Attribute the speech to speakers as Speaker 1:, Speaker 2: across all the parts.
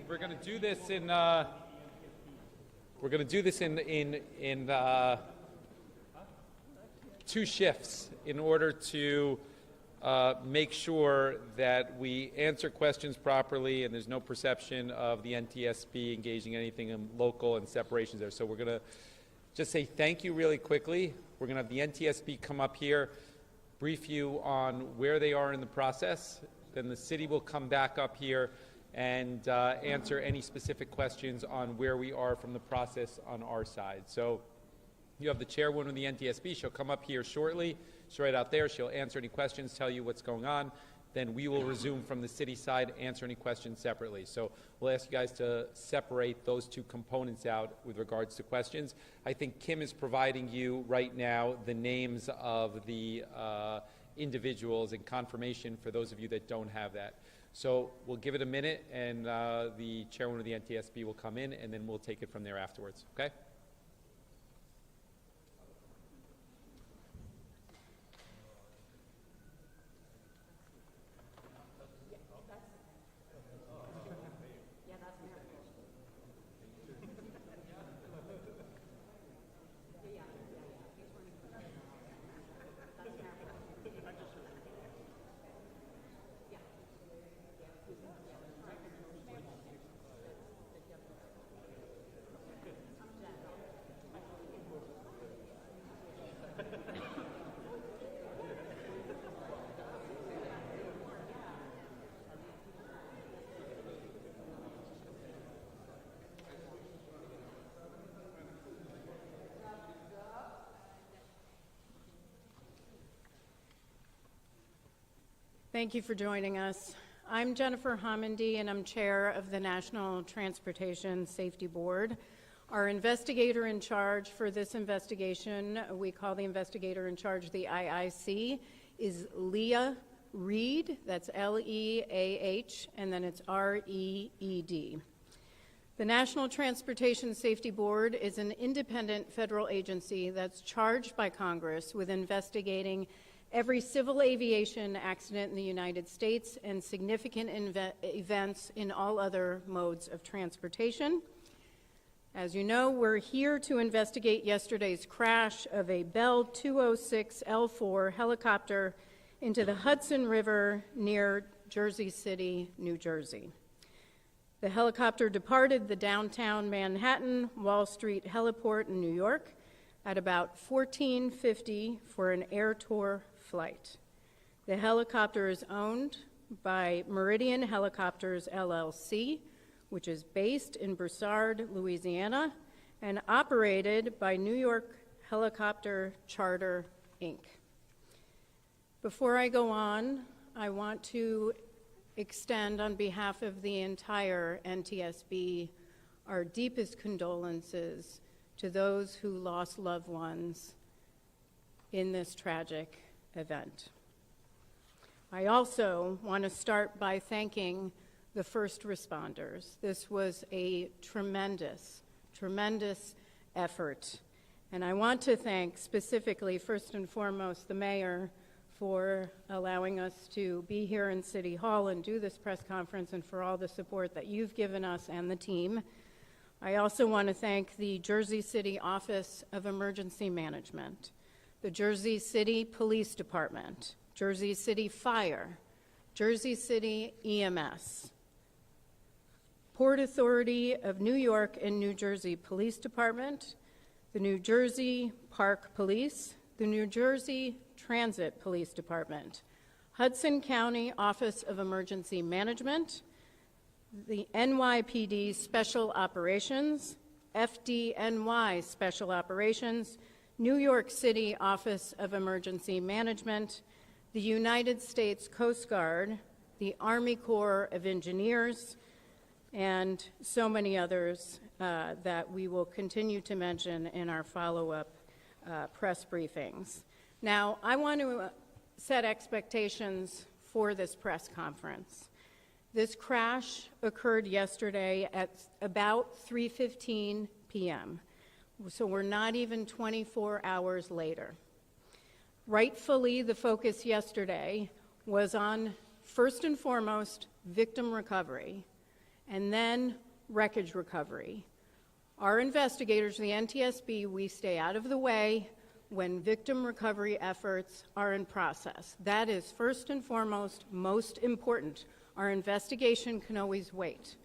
Speaker 1: we're gonna do this in two shifts in order to make sure that we answer questions properly and there's no perception of the NTSB engaging anything in local and separations there. So we're gonna just say thank you really quickly. We're gonna have the NTSB come up here, brief you on where they are in the process. Then the city will come back up here and answer any specific questions on where we are from the process on our side. So you have the chairwoman of the NTSB. She'll come up here shortly. She's right out there. She'll answer any questions, tell you what's going on. Then we will resume from the city side, answer any questions separately. So we'll ask you guys to separate those two components out with regards to questions. I think Kim is providing you right now the names of the individuals and confirmation for those of you that don't have that. So we'll give it a minute, and the chairwoman of the NTSB will come in, and then we'll take it from there afterwards, okay?
Speaker 2: Thank you for joining us. I'm Jennifer Homendy, and I'm chair of the National Transportation Safety Board. Our investigator in charge for this investigation, we call the investigator in charge the IIC, is Leah Reed. That's L-E-A-H, and then it's R-E-E-D. The National Transportation Safety Board is an independent federal agency that's charged by Congress with investigating every civil aviation accident in the United States and significant events in all other modes of transportation. As you know, we're here to investigate yesterday's crash of a Bell 206L4 helicopter into the Hudson River near Jersey City, New Jersey. The helicopter departed the downtown Manhattan Wall Street heliport in New York at about 14:50 for an air tour flight. The helicopter is owned by Meridian Helicopters LLC, which is based in Broussard, Louisiana, and operated by New York Helicopter Charter, Inc. Before I go on, I want to extend on behalf of the entire NTSB our deepest condolences to those who lost loved ones in this tragic event. I also want to start by thanking the first responders. This was a tremendous, tremendous effort. And I want to thank specifically, first and foremost, the mayor for allowing us to be here in City Hall and do this press conference, and for all the support that you've given us and the team. I also want to thank the Jersey City Office of Emergency Management, the Jersey City Police Department, Jersey City Fire, Jersey City EMS, Port Authority of New York and New Jersey Police Department, the New Jersey Park Police, the New Jersey Transit Police Department, Hudson County Office of Emergency Management, the NYPD Special Operations, FDNY Special Operations, New York City Office of Emergency Management, the United States Coast Guard, the Army Corps of Engineers, and so many others that we will continue to mention in our follow-up press briefings. Now, I want to set expectations for this press conference. This crash occurred yesterday at about 3:15 p.m., so we're not even 24 hours later. Rightfully, the focus yesterday was on, first and foremost, victim recovery and then wreckage recovery. Our investigators, the NTSB, we stay out of the way when victim recovery efforts are in process. That is first and foremost, most important. Our investigation can always wait.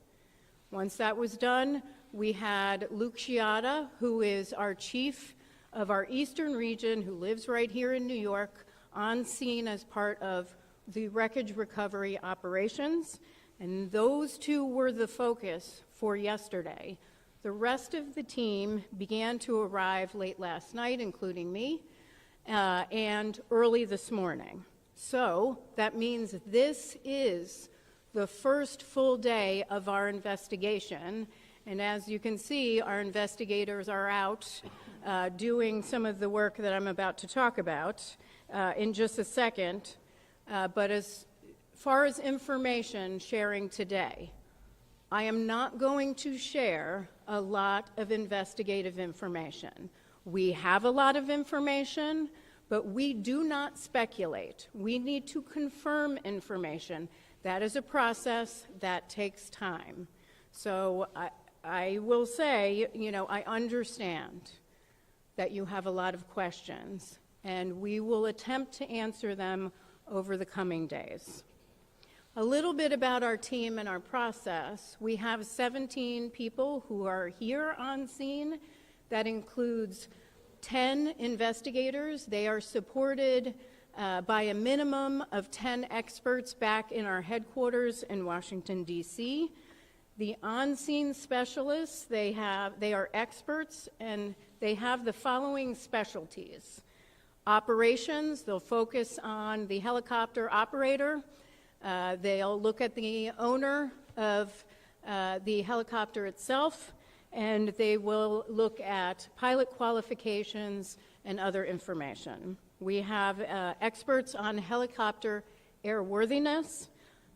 Speaker 2: Once that was done, we had Luke Chiata, who is our chief of our Eastern region, who lives right here in New York, on scene as part of the wreckage recovery operations. And those two were the focus for yesterday. The rest of the team began to arrive late last night, including me, and early this morning. So that means this is the first full day of our investigation. And as you can see, our investigators are out doing some of the work that I'm about to talk about in just a second. But as far as information sharing today, I am not going to share a lot of investigative information. We have a lot of information, but we do not speculate. We need to confirm information. That is a process that takes time. So I will say, I understand that you have a lot of questions, and we will attempt to answer them over the coming days. A little bit about our team and our process. We have 17 people who are here on scene. That includes 10 investigators. They are supported by a minimum of 10 experts back in our headquarters in Washington, D.C. The on-scene specialists, they are experts, and they have the following specialties. Operations, they'll focus on the helicopter operator. They'll look at the owner of the helicopter itself, and they will look at pilot qualifications and other information. We have experts on helicopter airworthiness,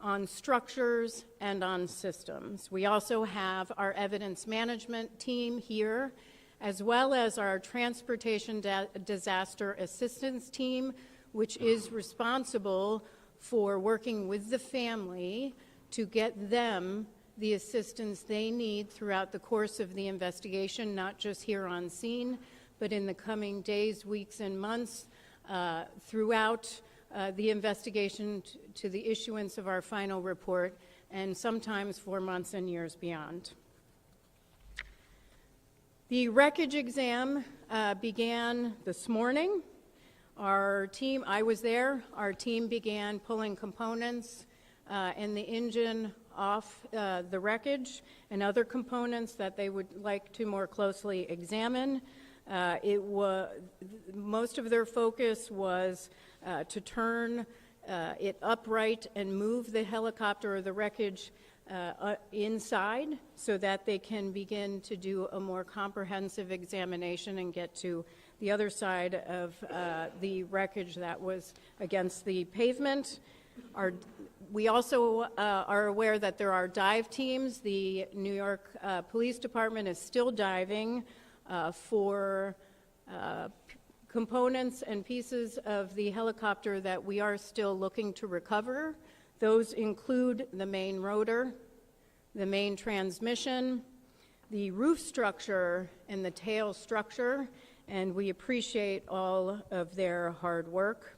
Speaker 2: on structures, and on systems. We also have our evidence management team here, as well as our transportation disaster assistance team, which is responsible for working with the family to get them the assistance they need throughout the course of the investigation, not just here on scene, but in the coming days, weeks, and months throughout the investigation to the issuance of our final report, and sometimes for months and years beyond. The wreckage exam began this morning. Our team, I was there, our team began pulling components and the engine off the wreckage and other components that they would like to more closely examine. Most of their focus was to turn it upright and move the helicopter or the wreckage inside so that they can begin to do a more comprehensive examination and get to the other side of the wreckage that was against the pavement. We also are aware that there are dive teams. The New York Police Department is still diving for components and pieces of the helicopter that we are still looking to recover. Those include the main rotor, the main transmission, the roof structure, and the tail structure, and we appreciate all of their hard work.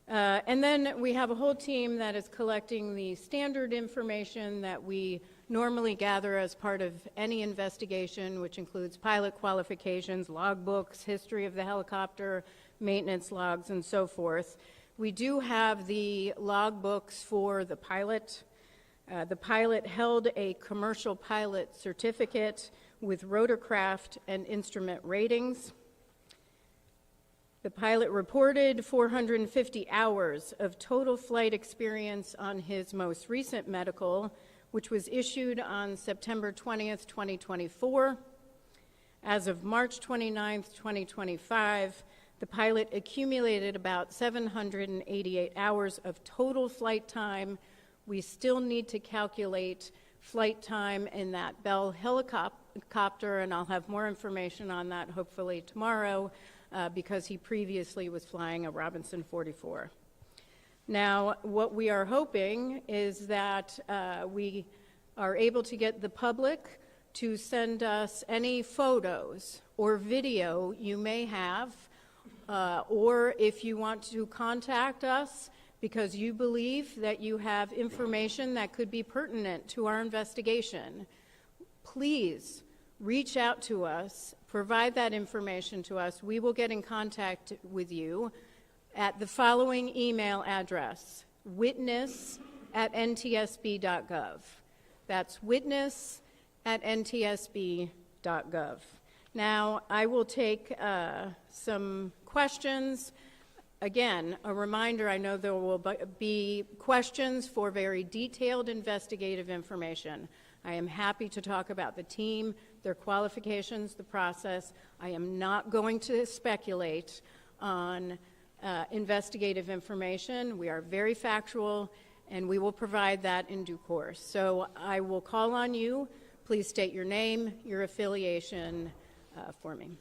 Speaker 2: And then we have a whole team that is collecting the standard information that we normally gather as part of any investigation, which includes pilot qualifications, logbooks, history of the helicopter, maintenance logs, and so forth. We do have the logbooks for the pilot. The pilot held a commercial pilot certificate with rotorcraft and instrument ratings. The pilot reported 450 hours of total flight experience on his most recent medical, which was issued on September 20th, 2024. As of March 29th, 2025, the pilot accumulated about 788 hours of total flight time. We still need to calculate flight time in that Bell helicopter, and I'll have more information on that hopefully tomorrow, because he previously was flying a Robinson 44. Now, what we are hoping is that we are able to get the public to send us any photos or video you may have, or if you want to contact us because you believe that you have information that could be pertinent to our investigation, please reach out to us, provide that information to us. We will get in contact with you at the following email address: witness@ntsb.gov. That's witness@ntsb.gov. Now, I will take some questions. Again, a reminder, I know there will be questions for very detailed investigative information. I am happy to talk about the team, their qualifications, the process. I am not going to speculate on investigative information. We are very factual, and we will provide that in due course. So I will call on you. Please state your name, your affiliation for me.
Speaker 3: Sure.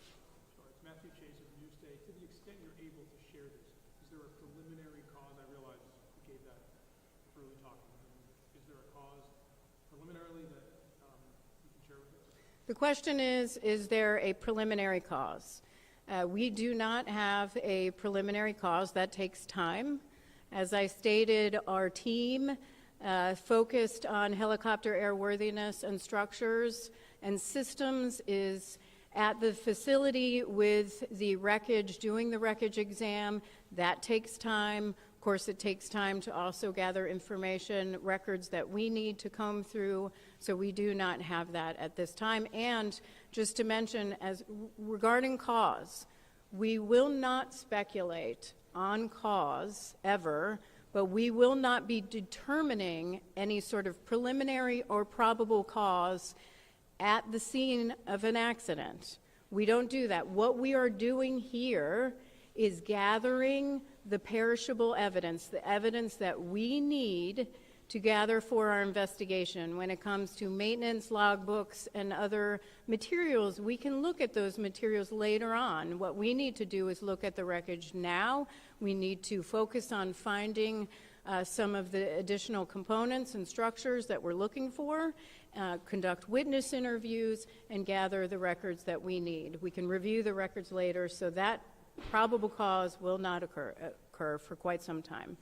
Speaker 3: It's Matthew Chase of Newsday. To the extent you're able to share this, is there a preliminary cause? I realize you gave that early talking. Is there a cause preliminarily that you can share with us?
Speaker 2: The question is there a preliminary cause? We do not have a preliminary cause. That takes time. As I stated, our team focused on helicopter airworthiness and structures and systems is at the facility with the wreckage, doing the wreckage exam. That takes time. Of course, it takes time to also gather information, records that we need to comb through, so we do not have that at this time. And just to mention, as regarding cause, we will not speculate on cause ever, but we will not be determining any sort of preliminary or probable cause at the scene of an accident. We don't do that. What we are doing here is gathering the perishable evidence, the evidence that we need to gather for our investigation. When it comes to maintenance logbooks and other materials, we can look at those materials later on. What we need to do is look at the wreckage now. We need to focus on finding some of the additional components and structures that we're looking for, conduct witness interviews, and gather the records that we need. We can review the records later, so that probable cause will not occur for quite some time.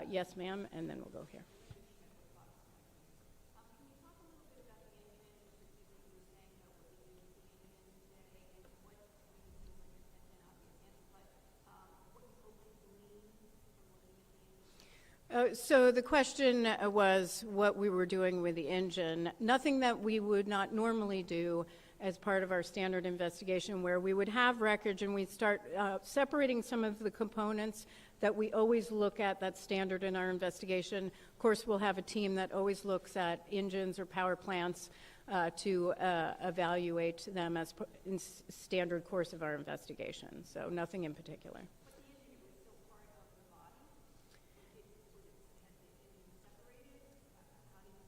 Speaker 2: Yes, ma'am, and then we'll go here. So the question was what we were doing with the engine. Nothing that we would not normally do as part of our standard investigation, where we would have wreckage and we'd start separating some of the components that we always look at. That's standard in our investigation. Of course, we'll have a team that always looks at engines or power plants to evaluate them as in standard course of our investigation. So nothing in particular.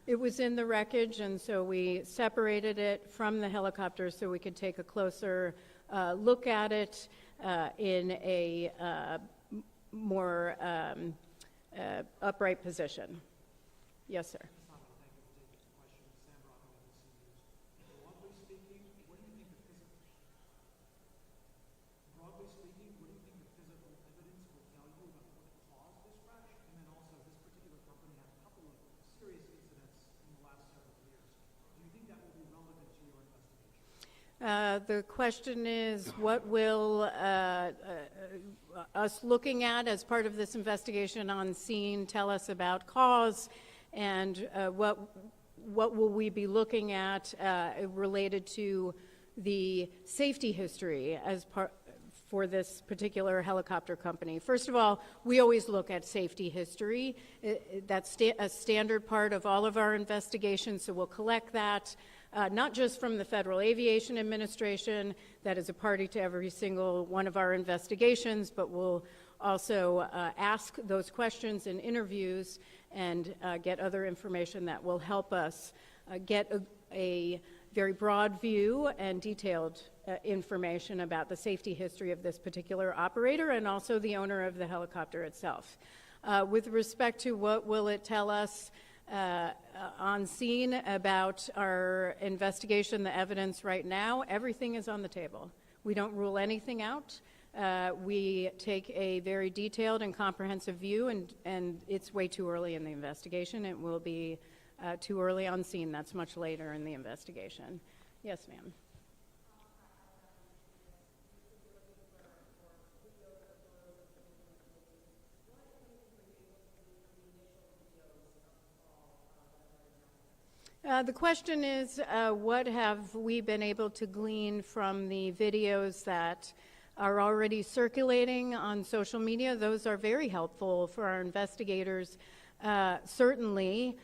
Speaker 2: It was in the wreckage, and so we separated it from the helicopter so we could take a closer look at it in a more upright position. Yes, sir. The question is, what will us looking at as part of this investigation on scene tell us about cause, and what will we be looking at related to the safety history as part for this particular helicopter company? First of all, we always look at safety history. That's a standard part of all of our investigations, so we'll collect that. Not just from the Federal Aviation Administration, that is a party to every single one of our investigations, but we'll also ask those questions in interviews and get other information that will help us get a very broad view and detailed information about the safety history of this particular operator and also the owner of the helicopter itself. With respect to what will it tell us on scene about our investigation, the evidence right now. Everything is on the table. We don't rule anything out. We take a very detailed and comprehensive view, and it's way too early in the investigation. It will be too early on scene. That's much later in the investigation. Yes, ma'am. The question is, what have we been able to glean from the videos that are already circulating on social media? Those are very helpful for our investigators, certainly,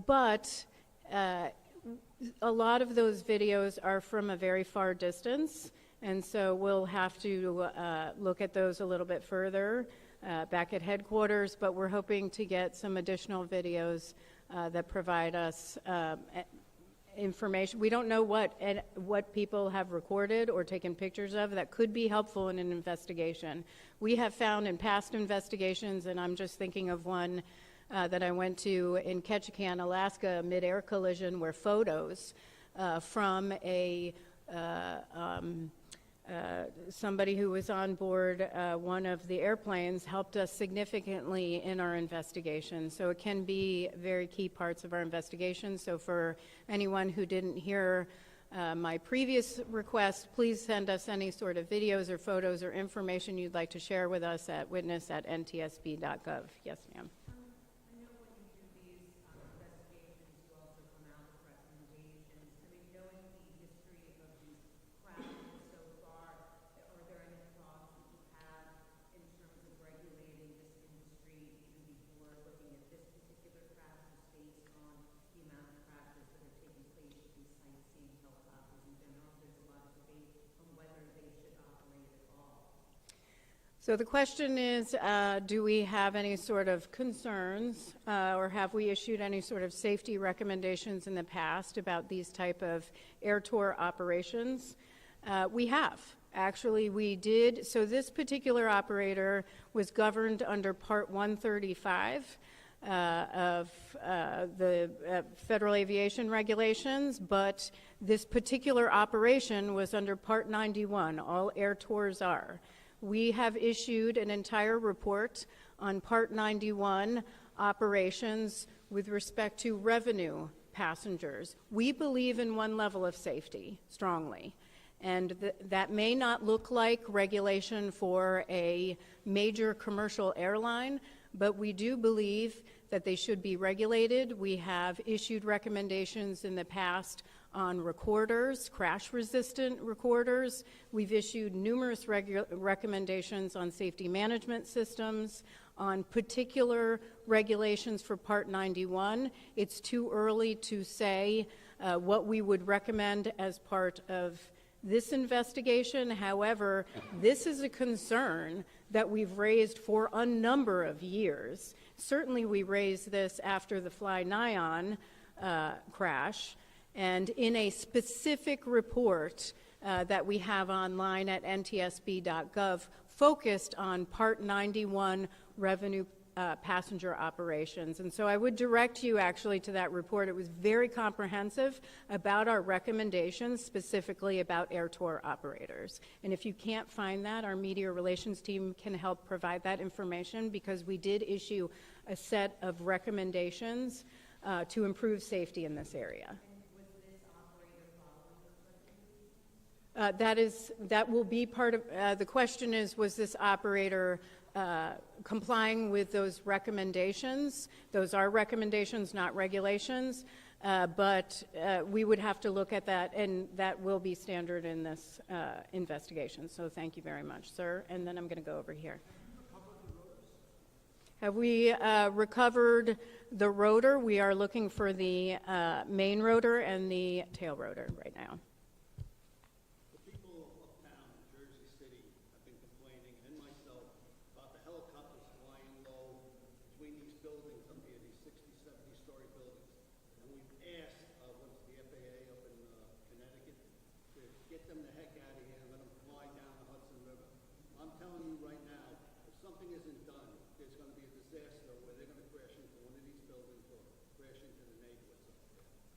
Speaker 2: but a lot of those videos are from a very far distance, and so we'll have to look at those a little bit further back at headquarters, but we're hoping to get some additional videos that provide us information. We don't know what people have recorded or taken pictures of that could be helpful in an investigation. We have found in past investigations, and I'm just thinking of one that I went to in Ketchikan, Alaska, a mid-air collision where photos from somebody who was on board one of the airplanes helped us significantly in our investigation. So it can be very key parts of our investigation. So for anyone who didn't hear my previous request, please send us any sort of videos or photos or information you'd like to share with us at witness@ntsb.gov. Yes, ma'am. So the question is, do we have any sort of concerns or have we issued any sort of safety recommendations in the past about these type of air tour operations? We have. Actually, we did. So this particular operator was governed under Part 135 of the Federal Aviation Regulations, but this particular operation was under Part 91. All air tours are. We have issued an entire report on Part 91 operations with respect to revenue passengers. We believe in one level of safety strongly, and that may not look like regulation for a major commercial airline, but we do believe that they should be regulated. We have issued recommendations in the past on recorders, crash-resistant recorders. We've issued numerous recommendations on safety management systems, on particular regulations for Part 91. It's too early to say what we would recommend as part of this investigation. However, this is a concern that we've raised for a number of years. Certainly we raised this after the Fly Nyan crash, and in a specific report that we have online at ntsb.gov focused on Part 91 revenue passenger operations. And so I would direct you actually to that report. It was very comprehensive about our recommendations, specifically about air tour operators. And if you can't find that, our media relations team can help provide that information, because we did issue a set of recommendations to improve safety in this area. That will be part of, the question is, was this operator complying with those recommendations? Those are recommendations, not regulations, but we would have to look at that, and that will be standard in this investigation. So thank you very much, sir. And then I'm going to go over here. Have we recovered the rotor? We are looking for the main rotor and the tail rotor right now.
Speaker 4: crashing into the neighborhoods up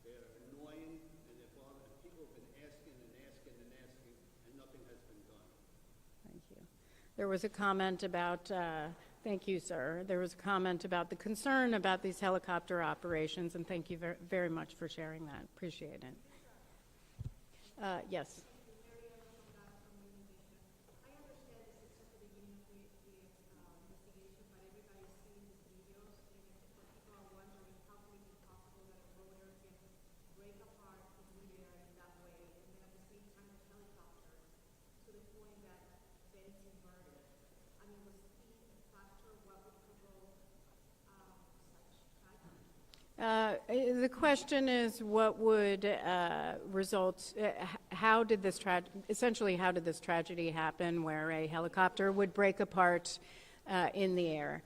Speaker 4: there. They're annoying, and they're bothering. People have been asking and asking and asking, and nothing has been done.
Speaker 2: Thank you. There was a comment about, thank you, sir. There was a comment about the concern about these helicopter operations, and thank you very much for sharing that. Appreciate it. Yes. The question is, what would result? How did this essentially? How did this tragedy happen, where a helicopter would break apart in the air?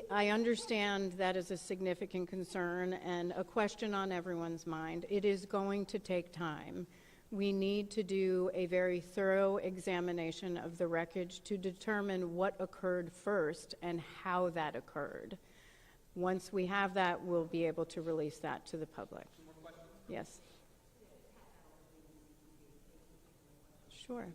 Speaker 2: I understand that is a significant concern and a question on everyone's mind. It is going to take time. We need to do a very thorough examination of the wreckage to determine what occurred first and how that occurred. Once we have that, we'll be able to release that to the public.
Speaker 1: More questions?
Speaker 2: Yes. Sure.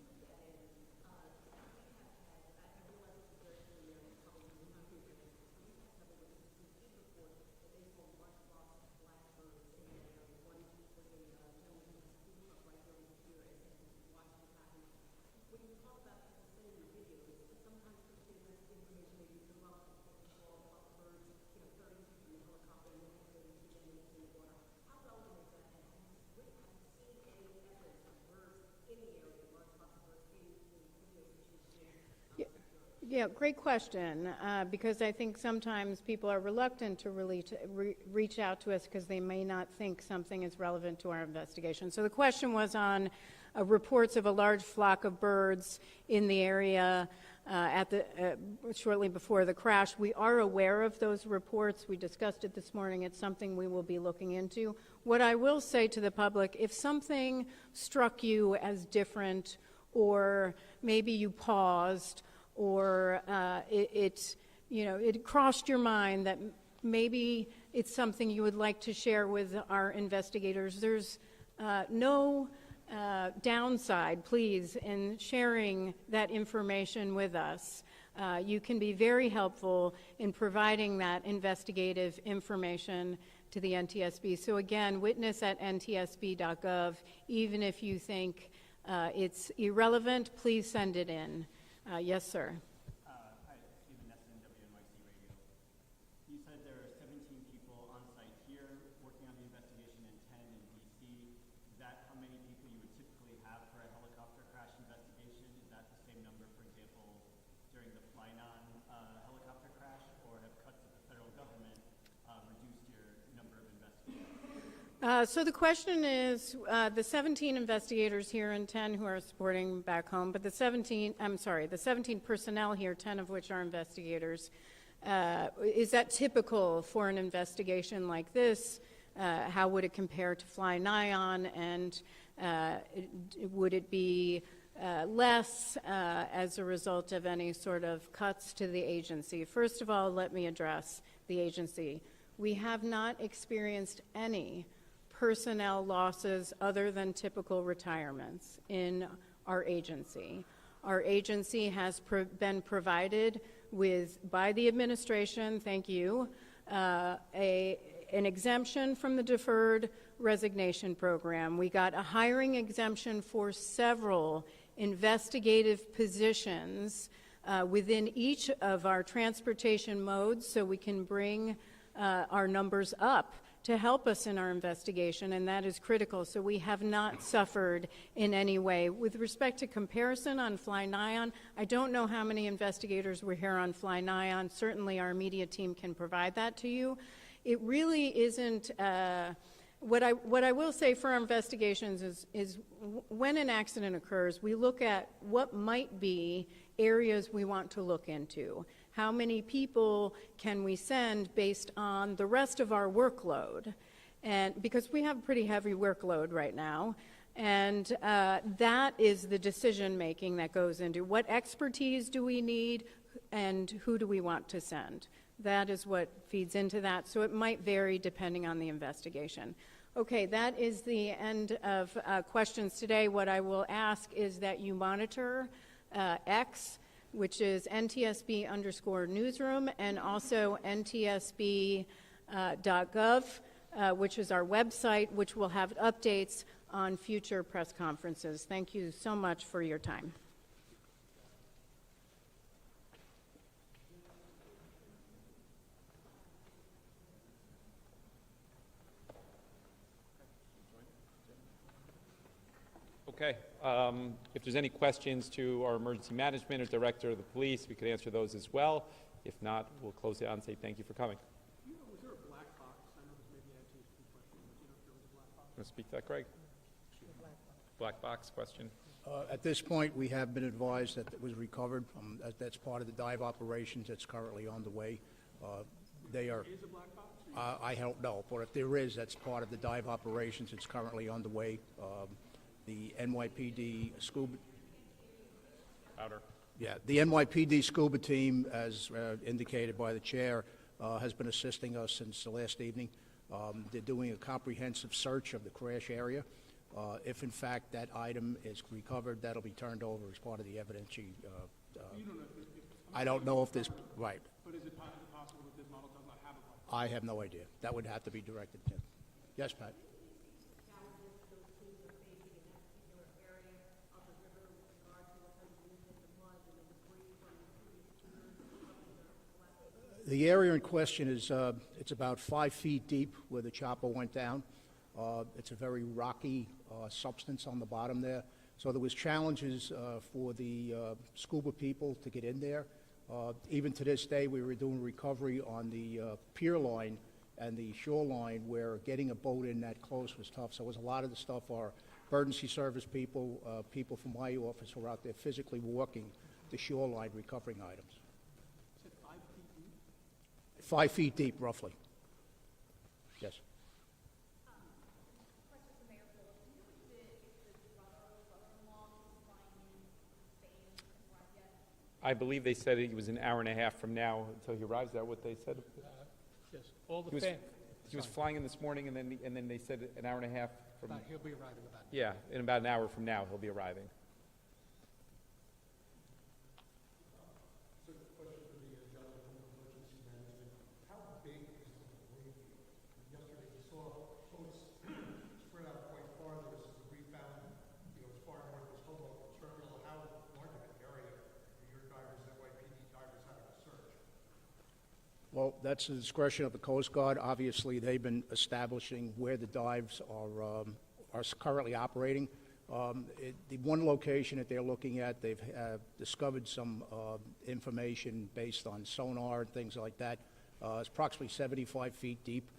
Speaker 2: Yeah, great question, because I think sometimes people are reluctant to really reach out to us because they may not think something is relevant to our investigation. So the question was on reports of a large flock of birds in the area shortly before the crash. We are aware of those reports. We discussed it this morning. It's something we will be looking into. What I will say to the public, if something struck you as different, or maybe you paused, or it crossed your mind that maybe it's something you would like to share with our investigators, there's no downside, please, in sharing that information with us. You can be very helpful in providing that investigative information to the NTSB. So again, witness@ntsb.gov. Even if you think it's irrelevant, please send it in. Yes, sir.
Speaker 5: Hi, Stephen Nesson, WNYC Radio. You said there are 17 people on site here working on the investigation and 10 in D.C. Is that how many people you would typically have for a helicopter crash investigation? Is that the same number, for example, during the Flynon helicopter crash, or have cuts of the federal government reduced your number of investigators?
Speaker 2: So the question is, the 17 investigators here and 10 who are supporting back home, but the 17 personnel here, 10 of which are investigators, is that typical for an investigation like this? How would it compare to Fly-Nyon, and would it be less as a result of any sort of cuts to the agency? First of all, let me address the agency. We have not experienced any personnel losses other than typical retirements in our agency. Our agency has been provided with, by the administration, thank you, an exemption from the deferred resignation program. We got a hiring exemption for several investigative positions within each of our transportation modes, so we can bring our numbers up to help us in our investigation, and that is critical. So we have not suffered in any way. With respect to comparison on Fly-Nyon, I don't know how many investigators were here on Fly-Nyon. Certainly our media team can provide that to you. It really isn't, what I will say for our investigations is when an accident occurs, we look at what might be areas we want to look into. How many people can we send based on the rest of our workload? And because we have a pretty heavy workload right now, and that is the decision making that goes into what expertise do we need and who do we want to send. That is what feeds into that, so it might vary depending on the investigation. Okay, that is the end of questions today. What I will ask is that you monitor X, which is NTSB_newsroom, and also NTSB.gov, which is our website, which will have updates on future press conferences. Thank you so much for your time.
Speaker 1: Okay. If there's any questions to our emergency management or director of the police, we could answer those as well. If not, we'll close it out and say thank you for coming.
Speaker 3: Was there a black box? I know this may be an NTSB question, but do you know if there was a black box?
Speaker 1: Want to speak to that, Greg? Black box question.
Speaker 6: At this point, we have been advised that it was recovered. That's part of the dive operations that's currently on the way. They are.
Speaker 3: Is a black box?
Speaker 6: I don't know, but if there is, that's part of the dive operations. It's currently on the way. The NYPD scuba.
Speaker 1: Louder.
Speaker 6: Yeah, the NYPD scuba team, as indicated by the chair, has been assisting us since the last evening. They're doing a comprehensive search of the crash area. If in fact that item is recovered, that'll be turned over as part of the evidence.
Speaker 3: You don't know
Speaker 6: I don't know if this, right,
Speaker 3: but is it possible that this model does not have a black box?
Speaker 6: I have no idea. That would have to be directed to. Yes, Pat? The area in question is, it's about 5 feet deep where the chopper went down. It's a very rocky substance on the bottom there. So there was challenges for the scuba people to get in there. Even to this day, we were doing recovery on the pier line and the shoreline where getting a boat in that close was tough. So it was a lot of the stuff our emergency service people, people from my office were out there physically walking the shoreline recovering items. 5 feet deep, roughly. Yes.
Speaker 1: I believe they said he was an hour and a half from now until he arrives. Is that what they said?
Speaker 7: Yes, all
Speaker 1: He
Speaker 7: the
Speaker 1: was,
Speaker 7: fans.
Speaker 1: he was flying in this morning, and then they said an hour and a half from.
Speaker 7: He'll be arriving about.
Speaker 1: Yeah, in about an hour from now, he'll be arriving.
Speaker 6: Well, that's the discretion of the Coast Guard. Obviously, they've been establishing where the dives are currently operating. The one location that they're looking at, they've discovered some information based on sonar and things like that. It's approximately 75 feet deep,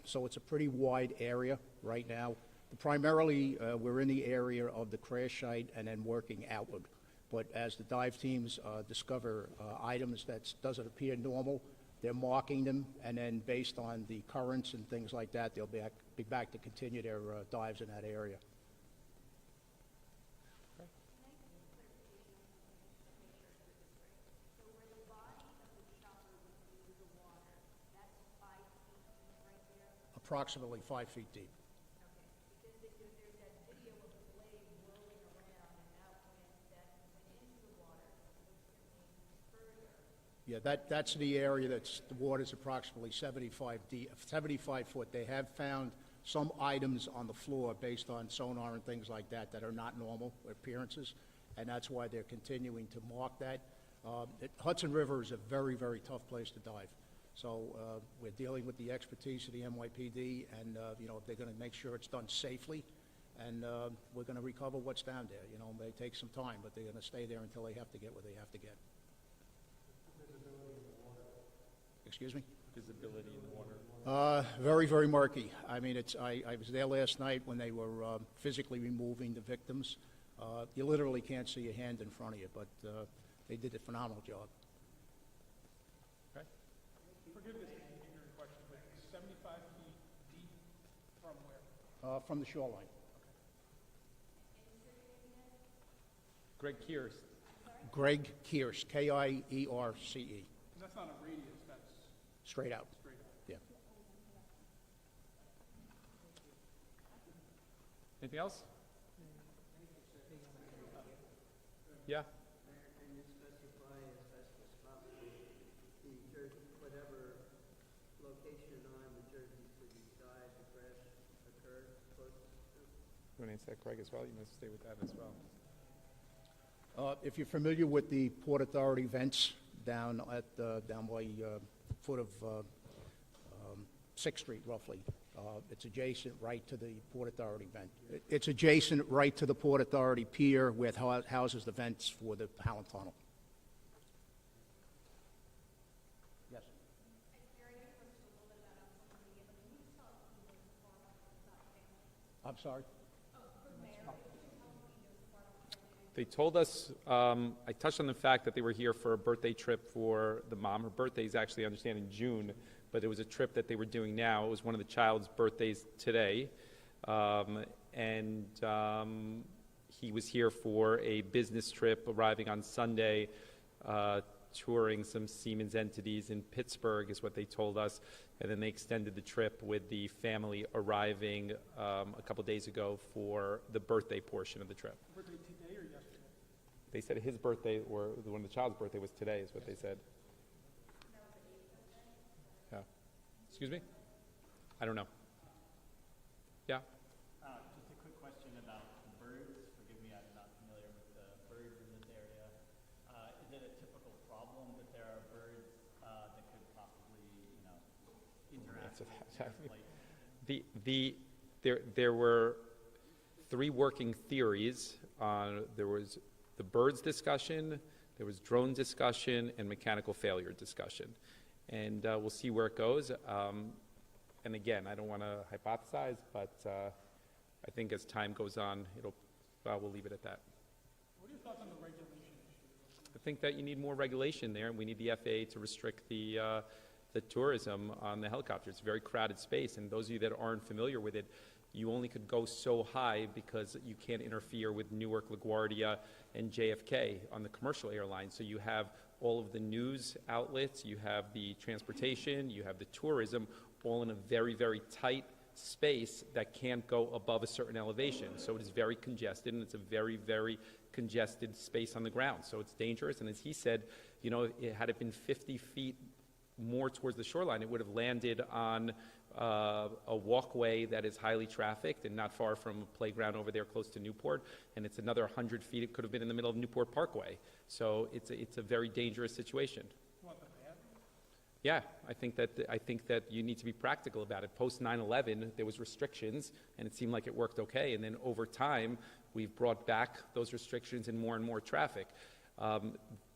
Speaker 6: so it's a pretty wide area right now. Primarily, we're in the area of the crash site and then working outward. But as the dive teams discover items that doesn't appear normal, they're marking them, and then based on the currents and things like that, they'll be back to continue their dives in that area. Approximately 5 feet deep. Yeah, that's the area that's, the water's approximately 75 deep, 75 foot. They have found some items on the floor based on sonar and things like that that are not normal appearances, and that's why they're continuing to mark that. Hudson River is a very, very tough place to dive. So we're dealing with the expertise of the NYPD, and they're going to make sure it's done safely, and we're going to recover what's down there. You know, it may take some time, but they're going to stay there until they have to get what they have to get. Excuse me?
Speaker 1: Visibility in the water.
Speaker 6: Very, very murky. I mean, I was there last night when they were physically removing the victims. You literally can't see a hand in front of you, but they did a phenomenal job.
Speaker 1: Okay.
Speaker 3: Forgive this ignorant question, but 75 feet deep from where?
Speaker 6: From the shoreline.
Speaker 1: Greg Kears.
Speaker 6: Greg Kierce, K-I-E-R-C-E.
Speaker 3: That's not a radius, that's
Speaker 6: Straight out.
Speaker 3: straight out?
Speaker 6: Yeah.
Speaker 1: Anything else? Yeah.
Speaker 8: Can you specify as best as possible the Jersey, whatever location on the Jersey City side the crash occurred closest to?
Speaker 1: You want to answer that, Craig, as well? You must stay with that as well.
Speaker 6: If you're familiar with the Port Authority vents down at, down by foot of 6th Street, roughly, it's adjacent right to the Port Authority vent. It's adjacent right to the Port Authority pier where it houses the vents for the Howland Tunnel. Yes. I'm sorry?
Speaker 1: They told us, I touched on the fact that they were here for a birthday trip for the mom. Her birthday is actually, I understand, in June, but it was a trip that they were doing now. It was one of the child's birthdays today. He was here for a business trip, arriving on Sunday, touring some Siemens entities in Pittsburgh, is what they told us. And then they extended the trip with the family arriving a couple days ago for the birthday portion of the trip.
Speaker 3: Birthday today or yesterday?
Speaker 1: They said his birthday, or one of the child's birthday, was today, is what they said. Yeah. Excuse me? I don't know. Yeah?
Speaker 5: Just a quick question about birds. Forgive me, I'm not familiar with the birds in this area. Is it a typical problem that there are birds that could possibly, interact
Speaker 1: Answer
Speaker 5: with
Speaker 1: that.
Speaker 5: flight?
Speaker 1: There were three working theories. There was the birds discussion, there was drone discussion, and mechanical failure discussion. And we'll see where it goes. And again, I don't want to hypothesize, but I think as time goes on, we'll leave it at that.
Speaker 3: What are your thoughts on the regulation issue?
Speaker 1: I think that you need more regulation there, and we need the FAA to restrict the tourism on the helicopter. It's a very crowded space, and those of you that aren't familiar with it, you only could go so high because you can't interfere with Newark, LaGuardia, and JFK on the commercial airlines. So you have all of the news outlets, you have the transportation, you have the tourism, all in a very, very tight space that can't go above a certain elevation. So it is very congested, and it's a very, very congested space on the ground. So it's dangerous, and as he said, had it been 50 feet more towards the shoreline, it would have landed on a walkway that is highly trafficked and not far from a playground over there close to Newport, and it's another 100 feet. It could have been in the middle of Newport Parkway. So it's a very dangerous situation.
Speaker 3: You want the bad?
Speaker 1: Yeah, I think that you need to be practical about it. Post 9/11, there was restrictions, and it seemed like it worked okay. And then over time, we've brought back those restrictions and more traffic.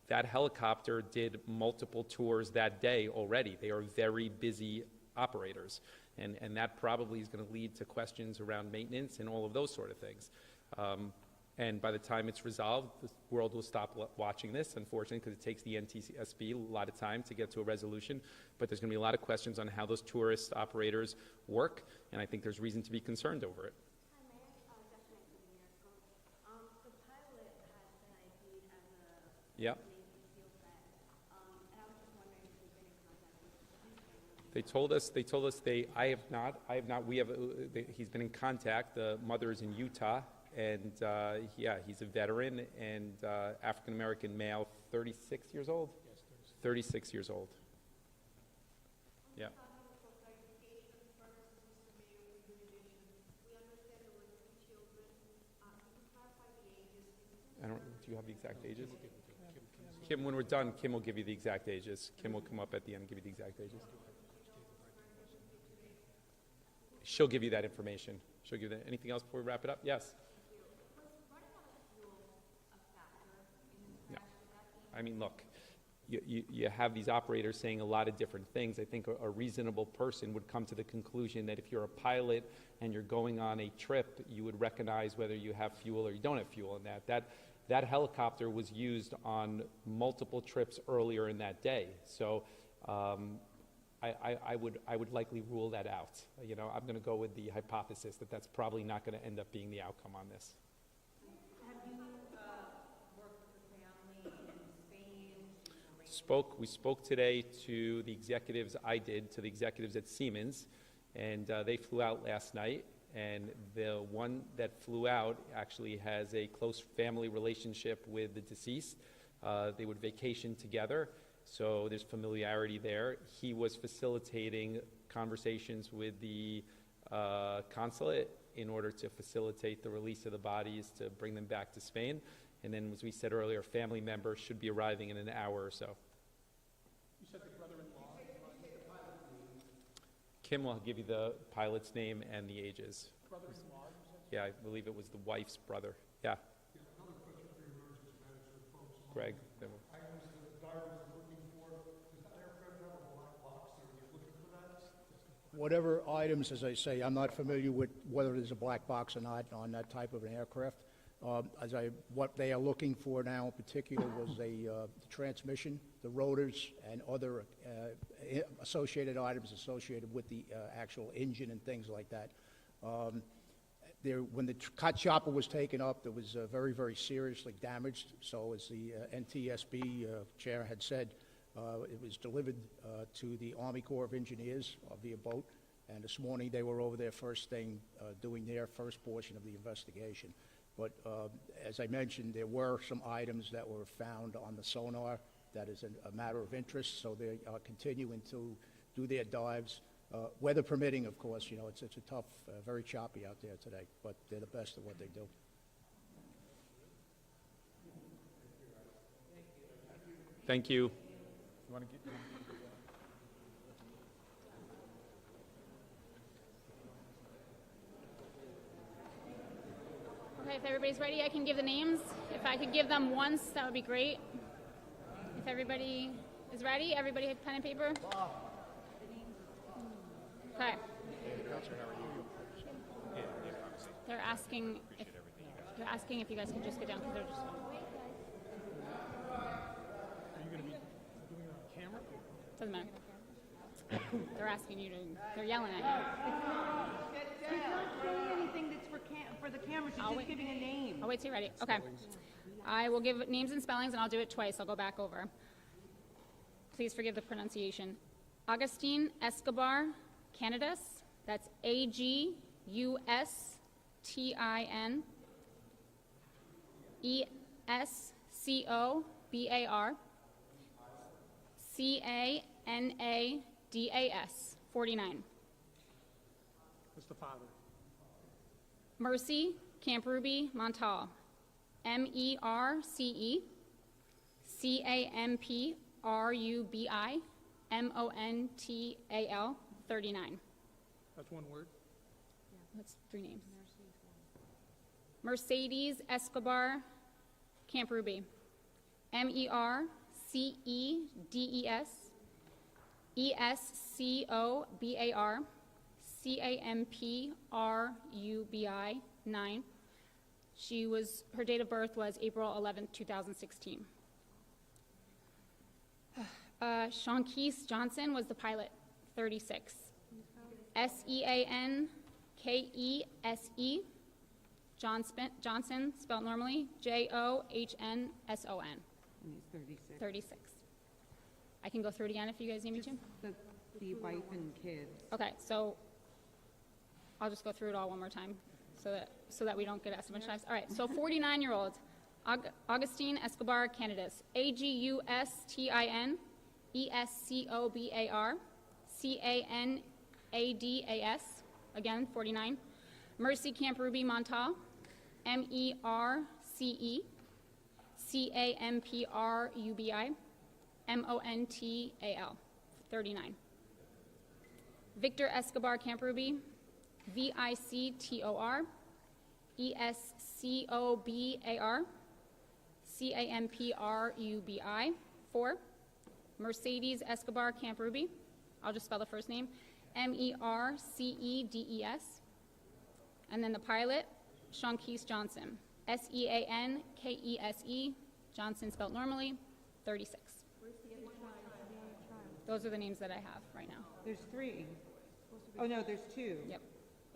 Speaker 1: That helicopter did multiple tours that day already. They are very busy operators, and that probably is going to lead to questions around maintenance and all of those sort of things. And by the time it's resolved, the world will stop watching this, unfortunately, because it takes the NTSB a lot of time to get to a resolution. But there's going to be a lot of questions on how those tourist operators work, and I think there's reason to be concerned over it.
Speaker 9: Hi, may I definitely for the New York Coach. The pilot has been ID'd as a
Speaker 1: Yeah.
Speaker 9: Navy SEAL vet, and I was just wondering if you've been in contact with his family.
Speaker 1: They told us I have not, he's been in contact. The mother is in Utah, and he's a veteran and African-American male, 36 years old? Yes, 36 years old. Yeah. Do you have the exact ages? Kim, when we're done, Kim will give you the exact ages. Kim will come up at the end and give you the exact ages. She'll give you that information. She'll give you that. Anything else before we wrap it up? Yes. No. I mean, look, you have these operators saying a lot of different things. I think a reasonable person would come to the conclusion that if you're a pilot and you're going on a trip, you would recognize whether you have fuel or you don't have fuel in that. That helicopter was used on multiple trips earlier in that day. So I would likely rule that out. I'm going to go with the hypothesis that that's probably not going to end up being the outcome on this.
Speaker 9: Have you worked with the family in Spain to arrange
Speaker 1: We spoke today to the executives, to the executives at Siemens, and they flew out last night. And the one that flew out actually has a close family relationship with the deceased. They would vacation together, so there's familiarity there. He was facilitating conversations with the consulate in order to facilitate the release of the bodies to bring them back to Spain. And then, as we said earlier, family members should be arriving in an hour or so.
Speaker 3: You said the brother-in-law.
Speaker 1: Kim will give you the pilot's name and the ages.
Speaker 3: Brother-in-law, you said?
Speaker 1: Yeah, I believe it was the wife's brother. Yeah.
Speaker 3: Another question for your emergency manager, folks.
Speaker 1: Greg.
Speaker 3: Items the diver is looking for, does that aircraft have a black box? Are you looking for that?
Speaker 6: Whatever items, as I say, I'm not familiar with whether there's a black box or not on that type of an aircraft. What they are looking for now in particular was the transmission, the rotors, and other associated items associated with the actual engine and things like that. When the chopper was taken up, it was very, very seriously damaged. So as the NTSB chair had said, it was delivered to the Army Corps of Engineers via boat. And this morning they were over there first thing doing their first portion of the investigation. But as I mentioned, there were some items that were found on the sonar that is a matter of interest, so they are continuing to do their dives. Weather permitting, of course, it's a tough, very choppy out there today, but they're the best at what they do.
Speaker 1: Thank you.
Speaker 10: Okay, if everybody's ready, I can give the names. If I could give them once, that would be great. If everybody is ready, everybody have pen and paper? Okay. They're asking if you guys can just get down because they're just.
Speaker 3: Are you going to be doing it on camera?
Speaker 10: Doesn't matter. They're asking you to. They're yelling at you.
Speaker 11: She's not saying anything that's for the camera. She's just giving a name.
Speaker 10: I'll wait till you're ready. Okay. I will give names and spellings, and I'll do it twice. I'll go back over. Please forgive the pronunciation. Agustin Escobar Canidas. That's Agustin Escobar Canadas, 49.
Speaker 3: What's the father?
Speaker 10: Mercy Campruby Montal, MERCE CAMPRUBI MONTAL, 39.
Speaker 3: That's one word?
Speaker 10: That's three names. Mercedes Escobar Campruby, MERCEDES ESCOBAR CAMPRUBI 9. Her date of birth was April 11th, 2016. Shawnkeese Johnson was the pilot, 36. SEANKESE Johnson, spelled normally, JOHNSON.
Speaker 11: And he's 36.
Speaker 10: 36. I can go through it again if you guys need me to.
Speaker 11: The wife and kids.
Speaker 10: Okay, so I'll just go through it all one more time so that we don't get asked a bunch of times. All right, so 49-year-old Agustin Escobar Canidas, AGUSTIN ESCOBAR CANADAS, again, 49. Mercy Campruby Montal, MERCE CAMPRUBI MONTAL, 39. Victor Escobar Campruby, VICTOR ESCOBAR CAMPRUBI, 4. Mercedes Escobar Campruby, I'll just spell the first name, MERCEDES. And then the pilot, Shawnkeese Johnson, SEANKESE, Johnson spelled normally, 36. Those are the names that I have right now.
Speaker 11: There's 3. Oh, no, there's 2.
Speaker 10: Yep.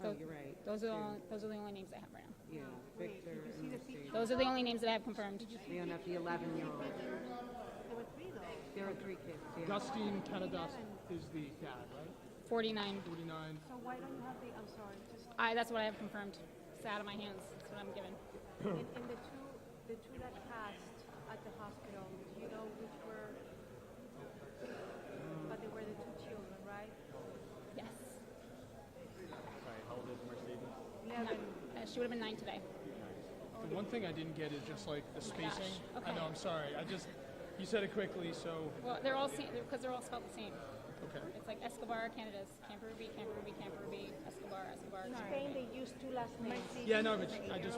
Speaker 11: Oh, you're right.
Speaker 10: Those are the only names I have right now.
Speaker 11: Yeah, Victor and Mercedes.
Speaker 10: Those are the only names that I have confirmed.
Speaker 11: We don't have the 11-year-old.
Speaker 8: There were 3 though.
Speaker 11: There are 3 kids, yeah.
Speaker 3: Dustin Canadas is the dad, right?
Speaker 10: 49.
Speaker 3: 49.
Speaker 11: So why don't you have the, I'm sorry, just,
Speaker 10: That's what I have confirmed. It's out of my hands. That's what I'm given.
Speaker 11: in the two that passed at the hospital, do you know which were, but they were the 2 children, right?
Speaker 10: Yes.
Speaker 5: Sorry, how old is Mercedes?
Speaker 11: 11.
Speaker 10: She would have been 9 today.
Speaker 3: The one thing I didn't get is just like the spacing.
Speaker 10: Okay.
Speaker 3: I know, I'm sorry. You said it quickly, so,
Speaker 10: Well, they're all because they're all spelled the same.
Speaker 3: okay.
Speaker 10: It's like Escobar, Canada's, Camper Ruby, Camper Ruby, Camper Ruby, Escobar, Escobar.
Speaker 11: In
Speaker 10: Camper
Speaker 11: Spain,
Speaker 10: Ruby.
Speaker 11: they use 2 last names.
Speaker 3: Yeah, no, but I just